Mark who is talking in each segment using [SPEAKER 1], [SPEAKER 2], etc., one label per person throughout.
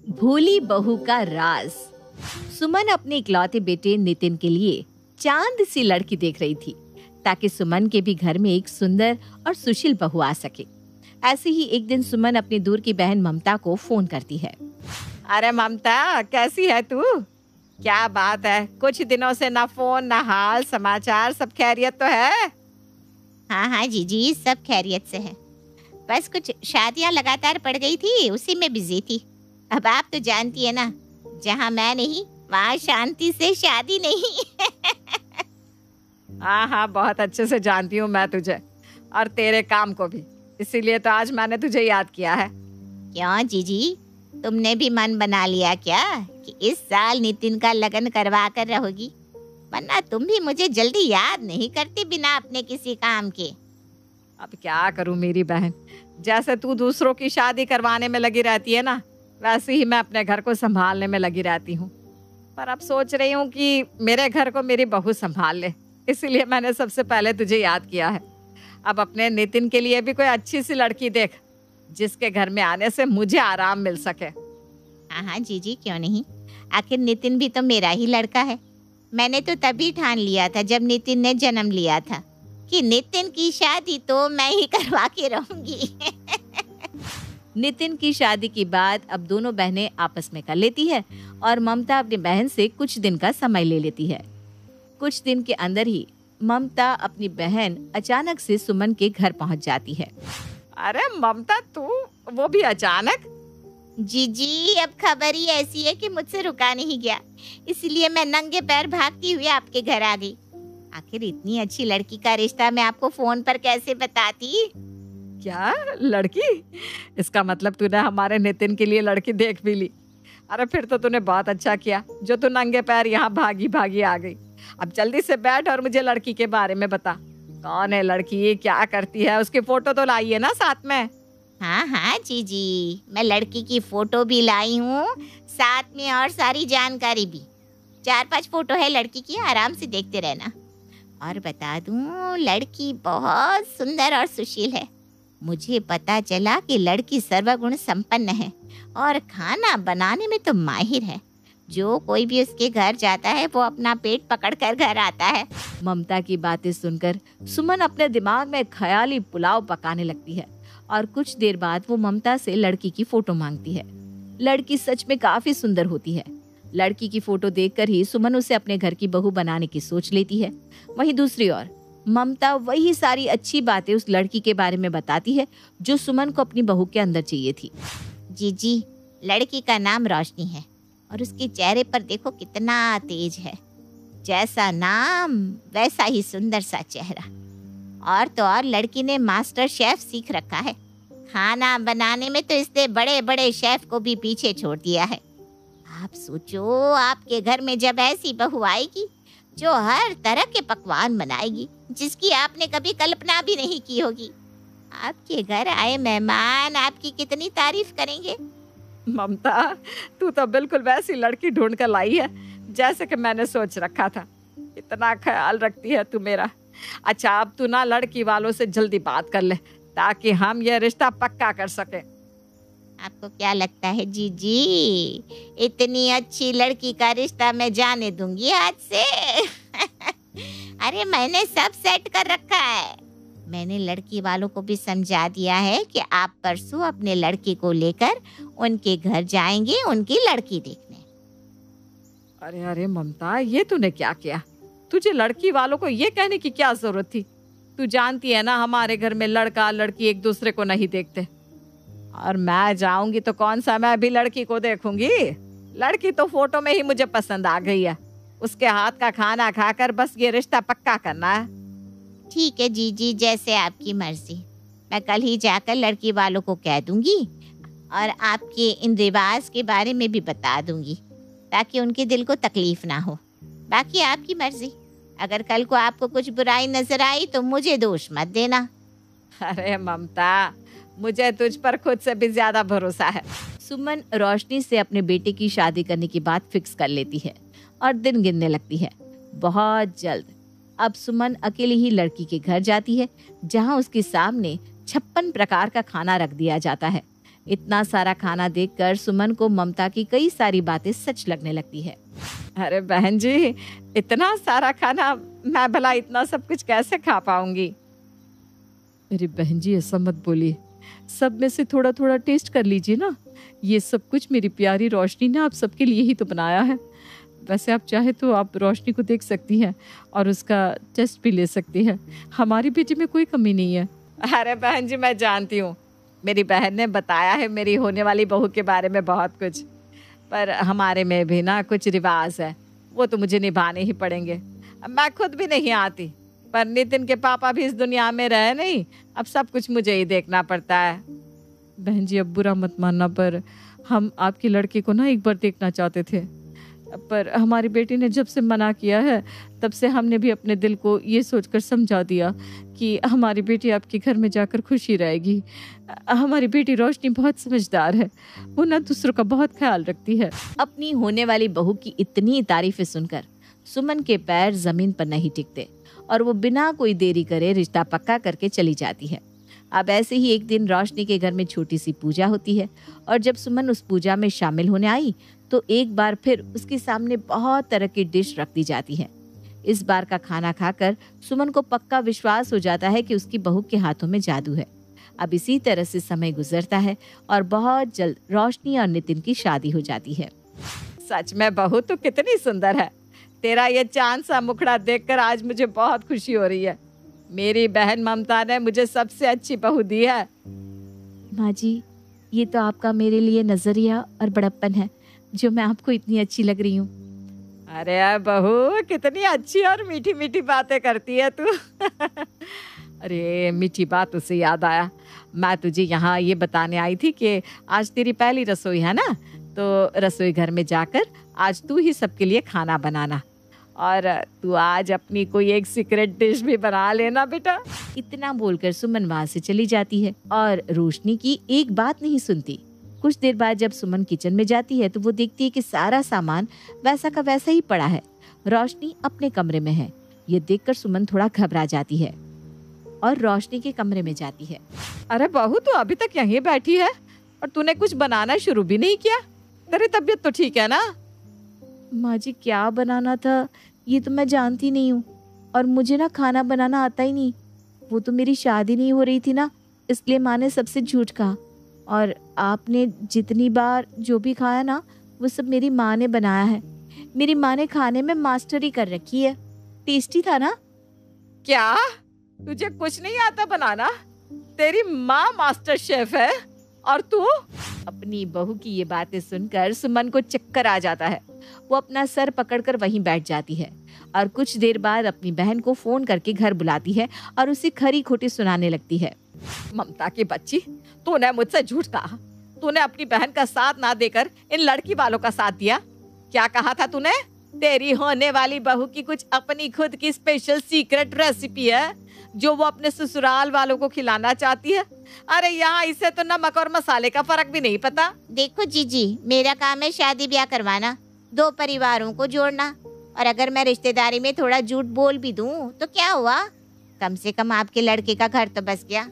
[SPEAKER 1] भोली बहू का राज। सुमन अपने इकलौते बेटे नितिन के लिए चांद सी लड़की देख रही थी ताकि सुमन के भी घर में एक सुंदर और सुशील बहू आ सके। ऐसे ही एक दिन सुमन अपनी दूर की बहन ममता को फोन करती है।
[SPEAKER 2] अरे ममता, कैसी है तू? क्या बात है, कुछ दिनों से ना फोन ना हाल समाचार, सब खैरियत तो है?
[SPEAKER 3] हाँ हाँ जीजी, सब खैरियत से है। बस कुछ शादियां लगातार पड़ गई थी, उसी में बिजी थी। अब आप तो जानती है ना, जहाँ मैं नहीं वहाँ शांति से शादी नहीं।
[SPEAKER 2] हाँ हाँ, बहुत अच्छे से जानती हूँ मैं तुझे और तेरे काम को भी, इसीलिए तो आज मैंने तुझे याद किया है।
[SPEAKER 3] क्यों जीजी, तुमने भी मन बना लिया क्या कि इस साल नितिन का लगन करवा कर रहोगी? वरना तुम भी मुझे जल्दी याद नहीं करती बिना अपने किसी काम के।
[SPEAKER 2] अब क्या करूँ मेरी बहन, जैसे तू दूसरों की शादी करवाने में लगी रहती है ना, वैसे ही मैं अपने घर को संभालने में लगी रहती हूँ। पर अब सोच रही हूँ कि मेरे घर को मेरी बहू संभाल ले, इसीलिए मैंने सबसे पहले तुझे याद किया है। अब अपने नितिन के लिए भी कोई अच्छी सी लड़की देख, जिसके घर में आने से मुझे आराम मिल सके।
[SPEAKER 3] हाँ हाँ जीजी, क्यों नहीं। आखिर नितिन भी तो मेरा ही लड़का है। मैंने तो तभी ठान लिया था जब नितिन ने जन्म लिया था कि नितिन की शादी तो मैं ही करवा के रहूंगी।
[SPEAKER 1] नितिन की शादी के बाद अब दोनों बहनें आपस में कर लेती है और ममता अपनी बहन से कुछ दिन का समय ले लेती है। कुछ दिन के अंदर ही ममता अपनी बहन अचानक से सुमन के घर पहुंच जाती है।
[SPEAKER 2] अरे ममता, तू वो भी अचानक?
[SPEAKER 3] जीजी, अब खबर ही ऐसी है कि मुझसे रुका नहीं गया, इसलिए मैं नंगे पैर भागती हुई आपके घर आ गई। आखिर इतनी अच्छी लड़की का रिश्ता मैं आपको फोन पर कैसे बताती?
[SPEAKER 2] क्या लड़की? इसका मतलब तूने हमारे नितिन के लिए लड़की देख भी ली। अरे फिर तो तूने बहुत अच्छा किया जो तू नंगे पैर यहाँ भागी भागी आ गई। अब जल्दी से बैठ और मुझे लड़की के बारे में बता। कौन है लड़की, क्या करती है, उसकी फोटो तो लाई है ना साथ में?
[SPEAKER 3] हाँ हाँ जीजी, मैं लड़की की फोटो भी लाई हूँ, साथ में और सारी जानकारी भी। 4-5 फोटो है लड़की की, आराम से देखते रहना। और बता दूँ, लड़की बहुत सुंदर और सुशील है। मुझे पता चला कि लड़की सर्वगुण संपन्न है और खाना बनाने में तो माहिर है। जो कोई भी उसके घर जाता है वो अपना पेट पकड़ कर घर आता है।
[SPEAKER 1] ममता की बातें सुनकर सुमन अपने दिमाग में ख्याली पुलाव पकाने लगती है और कुछ देर बाद वो ममता से लड़की की फोटो मांगती है। लड़की सच में काफी सुंदर होती है। लड़की की फोटो देखकर ही सुमन उसे अपने घर की बहू बनाने की सोच लेती है। वहीं दूसरी ओर ममता वही सारी अच्छी बातें उस लड़की के बारे में बताती है जो सुमन को अपनी बहू के अंदर चाहिए थी।
[SPEAKER 3] जीजी, लड़की का नाम रोशनी है और उसके चेहरे पर देखो कितना तेज है। जैसा नाम वैसा ही सुंदर सा चेहरा। और तो और लड़की ने मास्टर शेफ सीख रखा है। खाना बनाने में तो इसने बड़े बड़े शेफ को भी पीछे छोड़ दिया है। आप सोचो, आपके घर में जब ऐसी बहू आएगी जो हर तरह के पकवान बनाएगी जिसकी आपने कभी कल्पना भी नहीं की होगी, आपके घर आए मेहमान आपकी कितनी तारीफ करेंगे।
[SPEAKER 2] ममता, तू तो बिल्कुल वैसी लड़की ढूंढ कर लाई है जैसे कि मैंने सोच रखा था। इतना ख्याल रखती है तू मेरा। अच्छा, अब तू ना लड़की वालों से जल्दी बात कर ले ताकि हम ये रिश्ता पक्का कर सके।
[SPEAKER 3] आपको क्या लगता है जीजी, इतनी अच्छी लड़की का रिश्ता मैं जाने दूंगी आज से? अरे मैंने सब सेट कर रखा है। मैंने लड़की वालों को भी समझा दिया है कि आप परसों अपने लड़की को लेकर उनके घर जाएंगे उनकी लड़की देखने।
[SPEAKER 2] अरे अरे ममता, ये तूने क्या किया? तुझे लड़की वालों को ये कहने की क्या जरूरत थी? तू जानती है ना, हमारे घर में लड़का लड़की एक दूसरे को नहीं देखते। और मैं जाऊंगी तो कौन सा मैं भी लड़की को देखूंगी? लड़की तो फोटो में ही मुझे पसंद आ गई है। उसके हाथ का खाना खाकर बस ये रिश्ता पक्का करना है।
[SPEAKER 3] ठीक है जीजी, जैसे आपकी मर्जी। मैं कल ही जाकर लड़की वालों को कह दूंगी और आपके इन रिवाज के बारे में भी बता दूंगी ताकि उनके दिल को तकलीफ ना हो। बाकी आपकी मर्जी। अगर कल को आपको कुछ बुराई नजर आई तो मुझे दोष मत देना।
[SPEAKER 2] अरे ममता, मुझे तुझ पर खुद से भी ज्यादा भरोसा है।
[SPEAKER 1] सुमन रोशनी से अपने बेटे की शादी करने की बात फिक्स कर लेती है और दिन गिनने लगती है। बहुत जल्द अब सुमन अकेली ही लड़की के घर जाती है जहां उसके सामने 56 प्रकार का खाना रख दिया जाता है। इतना सारा खाना देखकर सुमन को ममता की कई सारी बातें सच लगने लगती है।
[SPEAKER 2] अरे बहन जी, इतना सारा खाना मैं भला इतना सब कुछ कैसे खा पाऊंगी?
[SPEAKER 4] अरे बहन जी, ऐसा मत बोलिए, सब में से थोड़ा थोड़ा टेस्ट कर लीजिए ना। ये सब कुछ मेरी प्यारी रोशनी ने आप सबके लिए ही तो बनाया है। वैसे आप चाहे तो आप रोशनी को देख सकती हैं और उसका टेस्ट भी ले सकती हैं। हमारी बेटी में कोई कमी नहीं है।
[SPEAKER 2] अरे बहन जी, मैं जानती हूँ, मेरी बहन ने बताया है मेरी होने वाली बहू के बारे में बहुत कुछ, पर हमारे में भी ना कुछ रिवाज है, वो तो मुझे निभाने ही पड़ेंगे। मैं खुद भी नहीं आती, पर नितिन के पापा भी इस दुनिया में रहे नहीं, अब सब कुछ मुझे ही देखना पड़ता है।
[SPEAKER 4] बहन जी, अब बुरा मत मानना, पर हम आपके लड़के को ना एक बार देखना चाहते थे, पर हमारी बेटी ने जब से मना किया है तब से हमने भी अपने दिल को ये सोचकर समझा दिया कि हमारी बेटी आपके घर में जाकर खुशी रहेगी। हमारी बेटी रोशनी बहुत समझदार है, वो ना दूसरों का बहुत ख्याल रखती है।
[SPEAKER 1] अपनी होने वाली बहू की इतनी तारीफें सुनकर सुमन के पैर जमीन पर नहीं टिकते और वो बिना कोई देरी करे रिश्ता पक्का करके चली जाती है। अब ऐसे ही एक दिन रोशनी के घर में छोटी सी पूजा होती है और जब सुमन उस पूजा में शामिल होने आई तो एक बार फिर उसके सामने बहुत तरह की डिश रख दी जाती है। इस बार का खाना खाकर सुमन को पक्का विश्वास हो जाता है कि उसकी बहू के हाथों में जादू है। अब इसी तरह से समय गुजरता है और बहुत जल्द रोशनी और नितिन की शादी हो जाती है।
[SPEAKER 2] सच में बहू तो कितनी सुंदर है। तेरा ये चांद सा मुखड़ा देखकर आज मुझे बहुत खुशी हो रही है। मेरी बहन ममता ने मुझे सबसे अच्छी बहू दी है।
[SPEAKER 1] माँ जी, ये तो आपका मेरे लिए नजरिया और बड़प्पन है जो मैं आपको इतनी अच्छी लग रही हूँ।
[SPEAKER 2] अरे बहू, कितनी अच्छी और मीठी मीठी बातें करती है तू। अरे मीठी बात उससे याद आया, मैं तुझे यहाँ ये बताने आई थी कि आज तेरी पहली रसोई है ना, तो रसोई घर में जाकर आज तू ही सबके लिए खाना बनाना और तू आज अपनी कोई एक सीक्रेट डिश भी बना लेना बेटा।
[SPEAKER 1] इतना बोलकर सुमन वहाँ से चली जाती है और रोशनी की एक बात नहीं सुनती। कुछ देर बाद जब सुमन किचन में जाती है तो वो देखती है कि सारा सामान वैसा का वैसा ही पड़ा है। रोशनी अपने कमरे में है। ये देखकर सुमन थोड़ा घबरा जाती है और रोशनी के कमरे में जाती है।
[SPEAKER 2] अरे बहू, तू अभी तक यहीं बैठी है और तूने कुछ बनाना शुरू भी नहीं किया? तेरी तबीयत तो ठीक है ना?
[SPEAKER 1] माँ जी, क्या बनाना था ये तो मैं जानती नहीं हूँ और मुझे ना खाना बनाना आता ही नहीं। वो तो मेरी शादी नहीं हो रही थी ना, इसलिए माँ ने सबसे झूठ कहा और आपने जितनी बार जो भी खाया ना वो सब मेरी माँ ने बनाया है। मेरी माँ ने खाने में मास्टरी कर रखी है। टेस्टी था ना?
[SPEAKER 2] क्या तुझे कुछ नहीं आता बनाना? तेरी माँ मास्टर शेफ है और तू?
[SPEAKER 1] अपनी बहू की ये बातें सुनकर सुमन को चक्कर आ जाता है। वो अपना सर पकड़कर वहीं बैठ जाती है और कुछ देर बाद अपनी बहन को फोन करके घर बुलाती है और उसे खरी खोटी सुनाने लगती है।
[SPEAKER 2] ममता की बच्ची, तूने मुझसे झूठ कहा। तूने अपनी बहन का साथ ना देकर इन लड़की वालों का साथ दिया। क्या कहा था तूने? तेरी होने वाली बहू की कुछ अपनी खुद की स्पेशल सीक्रेट रेसिपी है जो वो अपने ससुराल वालों को खिलाना चाहती है। अरे यहाँ इसे तो नमक और मसाले का फर्क भी नहीं पता।
[SPEAKER 3] देखो जीजी, मेरा काम है शादी ब्याह करवाना, दो परिवारों को जोड़ना, और अगर मैं रिश्तेदारी में थोड़ा झूठ बोल भी दूं तो क्या हुआ? कम से कम आपके लड़के का घर तो बस गया।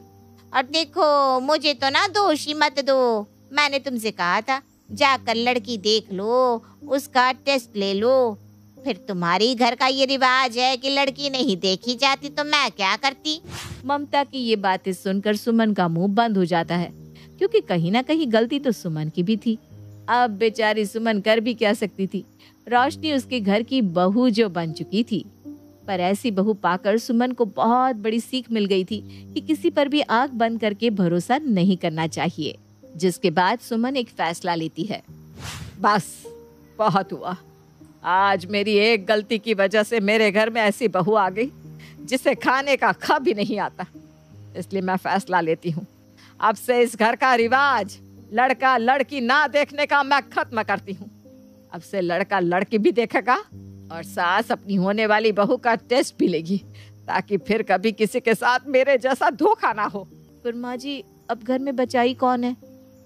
[SPEAKER 3] और देखो, मुझे तो ना दोषी मत दो। मैंने तुमसे कहा था जाकर लड़की देख लो, उसका टेस्ट ले लो। फिर तुम्हारी घर का ये रिवाज है कि लड़की नहीं देखी जाती, तो मैं क्या करती?
[SPEAKER 1] ममता की ये बातें सुनकर सुमन का मुंह बंद हो जाता है, क्योंकि कहीं ना कहीं गलती तो सुमन की भी थी। अब बेचारी सुमन कर भी क्या सकती थी? रोशनी उसके घर की बहू जो बन चुकी थी। पर ऐसी बहू पाकर सुमन को बहुत बड़ी सीख मिल गई थी कि किसी पर भी आंख बंद करके भरोसा नहीं करना चाहिए। जिसके बाद सुमन एक फैसला लेती है।
[SPEAKER 2] बस बहुत हुआ। आज मेरी एक गलती की वजह से मेरे घर में ऐसी बहू आ गई जिसे खाने का ख भी नहीं आता। इसलिए मैं फैसला लेती हूँ, अब से इस घर का रिवाज लड़का लड़की ना देखने का मैं खत्म करती हूँ। अब से लड़का लड़की भी देखेगा और सास अपनी होने वाली बहू का टेस्ट भी लेगी, ताकि फिर कभी किसी के साथ मेरे जैसा धोखा ना हो।
[SPEAKER 1] पर माँ जी, अब घर में बचा ही कौन है?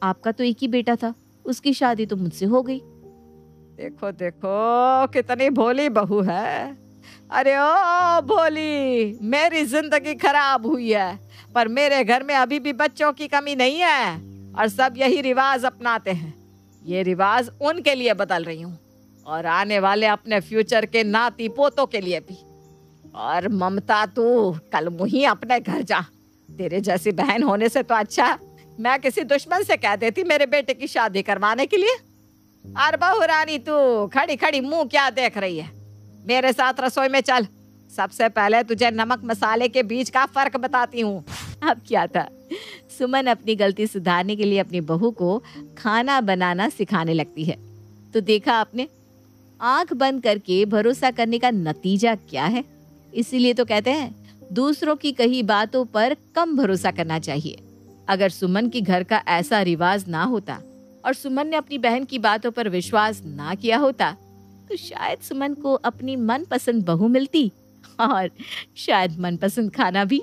[SPEAKER 1] आपका तो एक ही बेटा था, उसकी शादी तो मुझसे हो गई।
[SPEAKER 2] देखो देखो, कितनी भोली बहू है। अरे ओ भोली, मेरी जिंदगी खराब हुई है, पर मेरे घर में अभी भी बच्चों की कमी नहीं है। और सब यही रिवाज अपनाते हैं। ये रिवाज उनके लिए बदल रही हूँ और आने वाले अपने फ्यूचर के नाती पोतों के लिए भी। और ममता, तू कल मुही अपने घर जा। तेरे जैसी बहन होने से तो अच्छा मैं किसी दुश्मन से कह देती मेरे बेटे की शादी करवाने के लिए। और बहू रानी, तू खड़ी खड़ी मुंह क्या देख रही है? मेरे साथ रसोई में चल। सबसे पहले तुझे नमक मसाले के बीच का फर्क बताती हूँ।
[SPEAKER 1] अब क्या था, सुमन अपनी गलती सुधारने के लिए अपनी बहू को खाना बनाना सिखाने लगती है। तो देखा आपने, आंख बंद करके भरोसा करने का नतीजा क्या है। इसीलिए तो कहते हैं दूसरों की कही बातों पर कम भरोसा करना चाहिए। अगर सुमन की घर का ऐसा रिवाज ना होता और सुमन ने अपनी बहन की बातों पर विश्वास ना किया होता तो शायद सुमन को अपनी मनपसंद बहू मिलती और शायद मनपसंद खाना भी।